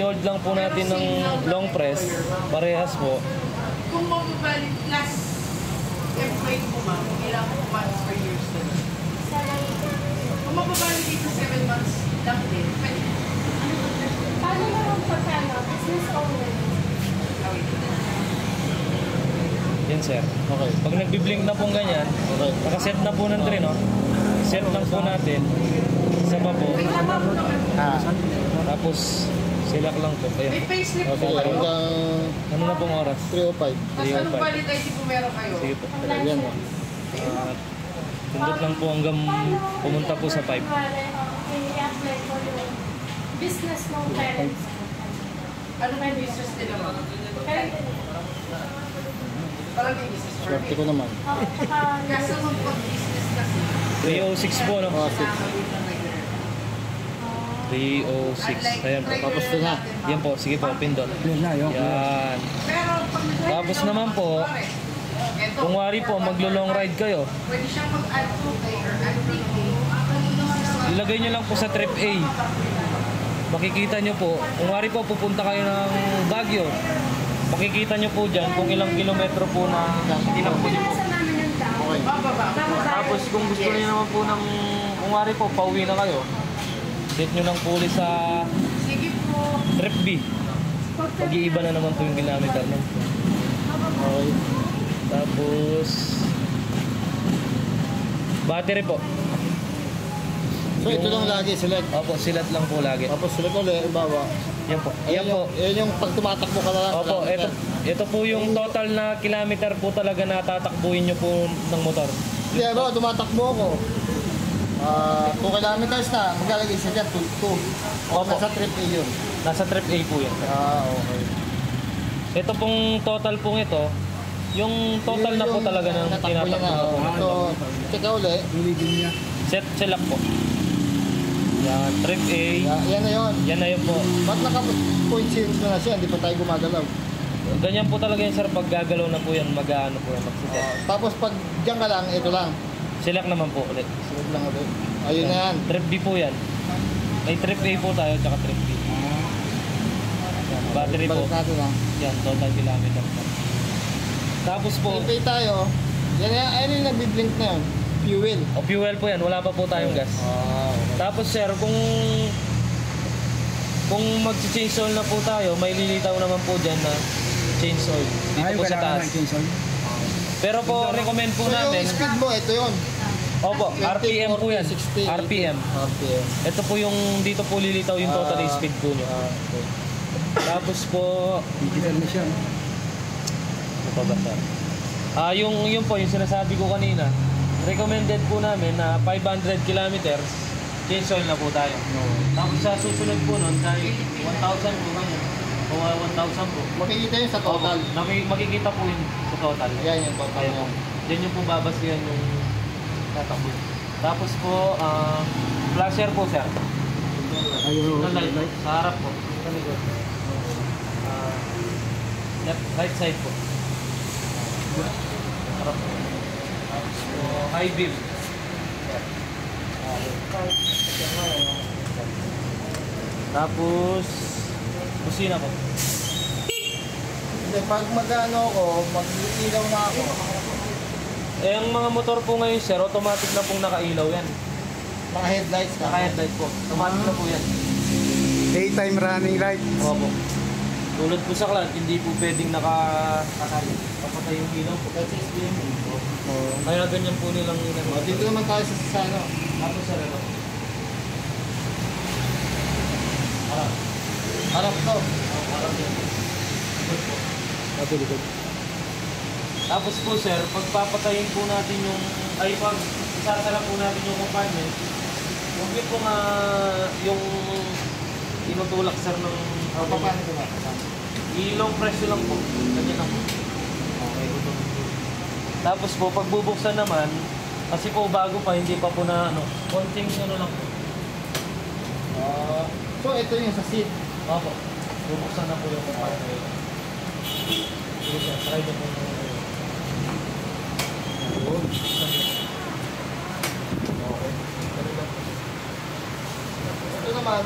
inold lang po natin ng long press. Parehas po. Kung mababalik last employee mo ma'am, ilang months or years na lang? Kung mababalik dito 7 months lang din, pwede. Paano naman pagkano? Business owner. Yan sir. Okay. Pag nagbi-blink na pong ganyan, Okay. nakaset na po ng tray, no? Set lang po natin. Isa pa po. Tapos, silak lang po. May Ayan. payslip po Okay, kayo? hanggang Ano na pong oras? 3:05. Tapos anong valid ID po meron kayo? Sige po. Yan o. Tundot lang po hanggang pumunta po sa 5. I-apply ko yung business ng parents. Ano may business nila ma'am? Parang may business Swerte ko naman. Kaso mag-business kasi. 306 po, no? Oh, 6. 306. Ayan po. Tapos ito na. Yan po. Sige po, pindot. Yan. Pero pag Tapos naman po, kung wari po, maglo-long ride kayo, pwede siyang mag-add 2K or add 3K. ilagay nyo lang po sa trip A. Makikita nyo po, kung wari po pupunta kayo ng Baguio, makikita nyo po dyan kung ilang kilometro po na tinakbo nyo po. Okay. Tapos kung gusto niyo naman po ng, kung wari po, pauwi na kayo, set nyo ng puli sa Sige po. trip B. Pag-iiba na naman po yung kilometer nun. Okay. Tapos, battery po. So ito lang lagi select. Opo, silat lang po lagi. Tapos select ulit, ibawa. Yan po. Yan po. Yan yung pag tumatakbo ka na lang. Opo, ito po yung total na kilometer po talaga na tatakbuhin nyo po ng motor. Hindi, ba, tumatakbo ako. 2 kilometers na, maglalagay siya dyan, 2. O, Opo. nasa trip A yun. Nasa trip A po yan. Okay. Ito pong total pong ito, yung total na po talaga ng natakbo niya na. tinatakbo na po. So, check out ulit. Select po. Yan, trip A. Yan na yun. Yan na yun po. Ba't naka-point shield na siya? Hindi pa tayo gumagalaw. Ganyan po talaga yan sir, pag gagalaw na po yan, mag-ano po yan, mag-set. Tapos pag dyan ka lang, ito lang. Select naman po ulit. Select lang ulit. Ayun na yan. Trip B po yan. May trip A po tayo, tsaka trip B. Yan, battery po. Balik natin lang. Yan, total kilometer po. Tapos po, Trip A tayo. Yan yan. Ayun yung nagbi-blink na yun. Fuel. o fuel po yan, wala pa po tayong gas. Okay. Tapos sir, kung mag-change oil na po tayo, may lilitaw naman po dyan na change oil. Dito po sa taas. Pero po, recommend po So namin, yung speed mo, ito yun. opo, RPM po yan. 60. RPM. RPM. Ito po yung, dito po lilitaw yung total speed po nyo. Okay. Tapos po, Digital na siya. ano pa ba sir? Yung po, yung sinasabi ko kanina, recommended po namin na 500 kilometers, change oil na po tayo. Tapos sa susunod po nun, kahit 1,000 po ganyan, o 1,000 po. Makikita yun sa total. Makikita po yun sa total. Yan yung total. Ayan po. Yan yung po babasihan yung tatakbo. Tapos po, flasher po sir. Ayun. Light, sa harap po. Sa likod. Left, right side po. Harap po. Tapos po, high beam. Tapos, busina po. Hindi, pag mag-ano ako, mag-ilaw na ako. Eh, ang mga motor po ngayon sir, automatic na pong nakailaw yan. Mga headlights na. Naka-headlight po. Automatic na po yan. Daytime running light. Opo. Tulad po sa clan, hindi po pwedeng kapatay yung ilaw po. Kasi SBM po. Kaya ganyan po nilang Dito naman tayo sa ano. Tapos sir, ano? Harap to. Harap yan. Likod po. Likod. Tapos po sir, pagpapatayin po natin yung, pag isasara po natin yung compartment, huwag niyo po nga yung tinutulak sir ng Paano ko ba? ilong presyo lang po. Ganyan lang po. Okay. Tapos po, pag bubuksan naman, kasi po bago pa, hindi pa po na ano, konting ano lang po. So ito yung sa seat. Opo. Bubuksan na po yung compartment. Sige sir, try na po. Okay. Ito naman,